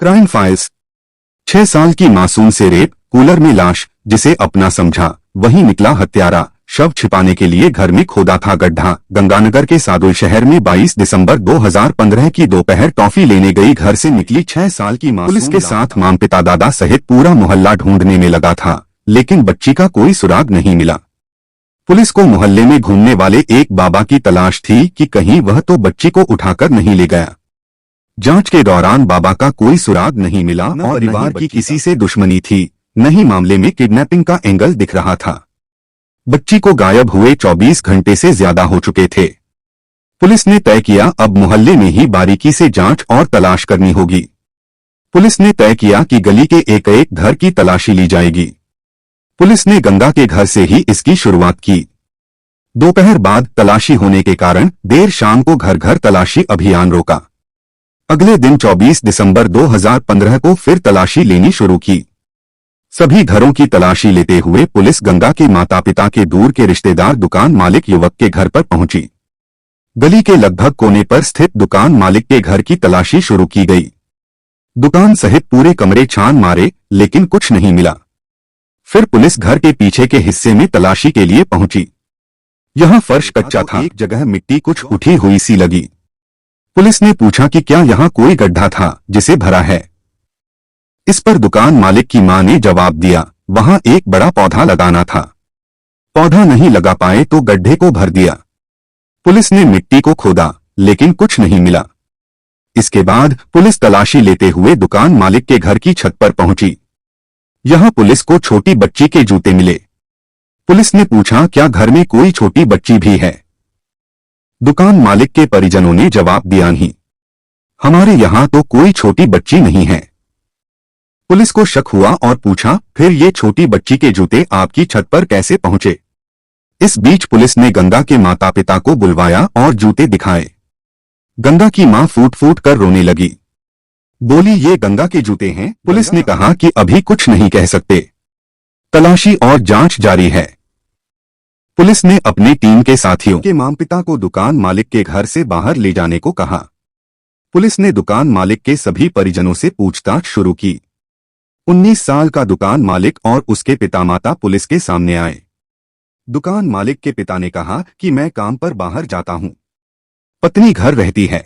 Crime files. 6 साल की मासूम से रेप, कूलर में लाश, जिसे अपना समझा वही निकला हत्यारा। शव छिपाने के लिए घर में खोदा था गड्ढा। गंगानगर के सादुल शहर में 22 दिसंबर 2015 की दोपहर टॉफी लेने गई घर से निकली 6 साल की मासूम। पुलिस के साथ माम पिता दादा सहित पूरा मोहल्ला ढूंढने में लगा था, लेकिन बच्ची का कोई सुराग नहीं मिला। पुलिस को मोहल्ले में घूमने वाले एक बाबा की तलाश थी कि कहीं वह तो बच्ची को उठाकर नहीं ले गया। जांच के दौरान बाबा का कोई सुराग नहीं मिला और परिवार की किसी से दुश्मनी थी, नहीं मामले में किडनैपिंग का एंगल दिख रहा था। बच्ची को गायब हुए 24 घंटे से ज्यादा हो चुके थे। पुलिस ने तय किया अब मोहल्ले में ही बारीकी से जांच और तलाश करनी होगी। पुलिस ने तय किया कि गली के एक एक घर की तलाशी ली जाएगी। पुलिस ने गंगा के घर से ही इसकी शुरुआत की। दोपहर बाद तलाशी होने के कारण देर शाम को घर घर तलाशी अभियान रोका। अगले दिन 24 दिसंबर 2015 को फिर तलाशी लेनी शुरू की। सभी घरों की तलाशी लेते हुए पुलिस गंगा के माता पिता के दूर के रिश्तेदार दुकान मालिक युवक के घर पर पहुंची। गली के लगभग कोने पर स्थित दुकान मालिक के घर की तलाशी शुरू की गई। दुकान सहित पूरे कमरे छान मारे, लेकिन कुछ नहीं मिला। फिर पुलिस घर के पीछे के हिस्से में तलाशी के लिए पहुंची। यहां फर्श कच्चा था, एक जगह मिट्टी कुछ उठी हुई सी लगी। पुलिस ने पूछा कि क्या यहां कोई गड्ढा था जिसे भरा है। इस पर दुकान मालिक की मां ने जवाब दिया, वहां एक बड़ा पौधा लगाना था, पौधा नहीं लगा पाए तो गड्ढे को भर दिया। पुलिस ने मिट्टी को खोदा, लेकिन कुछ नहीं मिला। इसके बाद पुलिस तलाशी लेते हुए दुकान मालिक के घर की छत पर पहुंची। यहां पुलिस को छोटी बच्ची के जूते मिले। पुलिस ने पूछा क्या घर में कोई छोटी बच्ची भी है। दुकान मालिक के परिजनों ने जवाब दिया नहीं, हमारे यहां तो कोई छोटी बच्ची नहीं है। पुलिस को शक हुआ और पूछा फिर ये छोटी बच्ची के जूते आपकी छत पर कैसे पहुंचे। इस बीच पुलिस ने गंगा के माता पिता को बुलवाया और जूते दिखाए। गंगा की मां फूट फूट कर रोने लगी, बोली ये गंगा के जूते हैं। पुलिस ने कहा कि अभी कुछ नहीं कह सकते, तलाशी और जांच जारी है। पुलिस ने अपनी टीम के साथियों के माम पिता को दुकान मालिक के घर से बाहर ले जाने को कहा। पुलिस ने दुकान मालिक के सभी परिजनों से पूछताछ शुरू की। 19 साल का दुकान मालिक और उसके पिता माता पुलिस के सामने आए। दुकान मालिक के पिता ने कहा कि मैं काम पर बाहर जाता हूं, पत्नी घर रहती है,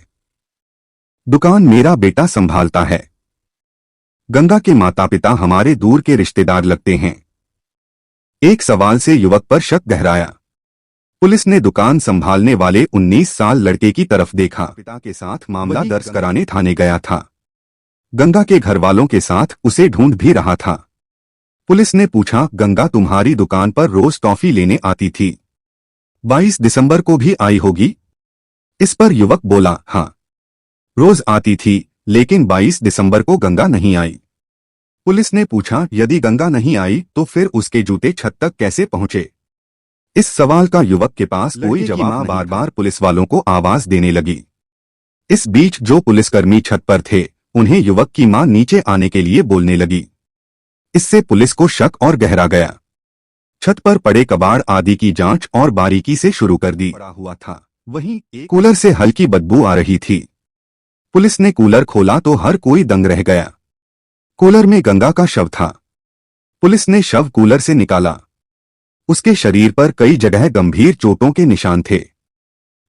दुकान मेरा बेटा संभालता है। गंगा के माता पिता हमारे दूर के रिश्तेदार लगते हैं। एक सवाल से युवक पर शक गहराया। पुलिस ने दुकान संभालने वाले 19 साल लड़के की तरफ देखा। पिता के साथ मामला दर्ज कराने थाने गया था। गंगा के घर वालों के साथ उसे ढूंढ भी रहा था। पुलिस ने पूछा गंगा तुम्हारी दुकान पर रोज टॉफी लेने आती थी, 22 दिसंबर को भी आई होगी। इस पर युवक बोला हाँ, रोज आती थी, लेकिन 22 दिसंबर को गंगा नहीं आई। पुलिस ने पूछा यदि गंगा नहीं आई तो फिर उसके जूते छत तक कैसे पहुंचे। इस सवाल का युवक के पास कोई जवाब। बार बार पुलिस वालों को आवाज देने लगी। इस बीच जो पुलिसकर्मी छत पर थे उन्हें युवक की मां नीचे आने के लिए बोलने लगी। इससे पुलिस को शक और गहरा गया। छत पर पड़े कबाड़ आदि की जांच और बारीकी से शुरू कर दी। पड़ा हुआ था, वहीं एक कूलर से हल्की बदबू आ रही थी। पुलिस ने कूलर खोला तो हर कोई दंग रह गया। कूलर में गंगा का शव था। पुलिस ने शव कूलर से निकाला। उसके शरीर पर कई जगह गंभीर चोटों के निशान थे।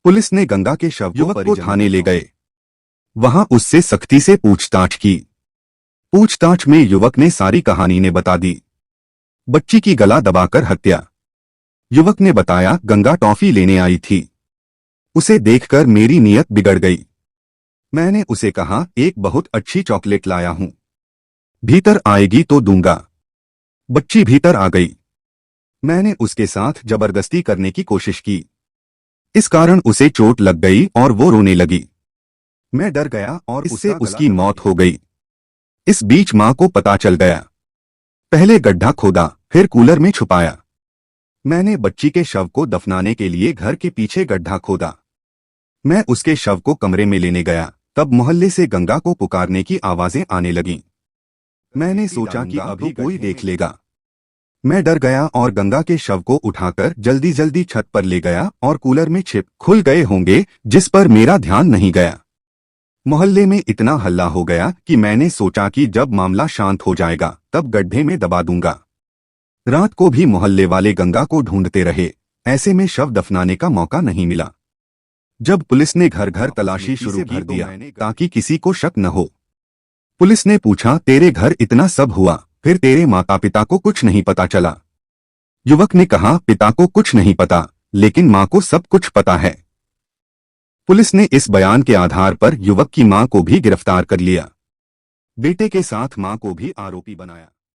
पुलिस ने गंगा के शव युवक को थाने ले गए। वहां उससे सख्ती से पूछताछ की। पूछताछ में युवक ने सारी कहानी ने बता दी। बच्ची की गला दबाकर हत्या। युवक ने बताया गंगा टॉफी लेने आई थी, उसे देखकर मेरी नीयत बिगड़ गई। मैंने उसे कहा एक बहुत अच्छी चॉकलेट लाया हूं, भीतर आएगी तो दूंगा। बच्ची भीतर आ गई। मैंने उसके साथ जबरदस्ती करने की कोशिश की, इस कारण उसे चोट लग गई और वो रोने लगी। मैं डर गया और इससे उसकी मौत हो गई। इस बीच मां को पता चल गया। पहले गड्ढा खोदा, फिर कूलर में छुपाया। मैंने बच्ची के शव को दफनाने के लिए घर के पीछे गड्ढा खोदा। मैं उसके शव को कमरे में लेने गया, तब मोहल्ले से गंगा को पुकारने की आवाजें आने लगीं। मैंने सोचा कि अभी कोई देख लेगा। मैं डर गया और गंगा के शव को उठाकर जल्दी जल्दी छत पर ले गया और कूलर में छिप खुल गए होंगे जिस पर मेरा ध्यान नहीं गया। मोहल्ले में इतना हल्ला हो गया कि मैंने सोचा कि जब मामला शांत हो जाएगा तब गड्ढे में दबा दूंगा। रात को भी मोहल्ले वाले गंगा को ढूंढते रहे, ऐसे में शव दफनाने का मौका नहीं मिला। जब पुलिस ने घर घर तलाशी शुरू कर दिया ताकि किसी को शक न हो। पुलिस ने पूछा, तेरे घर इतना सब हुआ, फिर तेरे माता पिता को कुछ नहीं पता चला? युवक ने कहा, पिता को कुछ नहीं पता, लेकिन मां को सब कुछ पता है। पुलिस ने इस बयान के आधार पर युवक की मां को भी गिरफ्तार कर लिया। बेटे के साथ मां को भी आरोपी बनाया।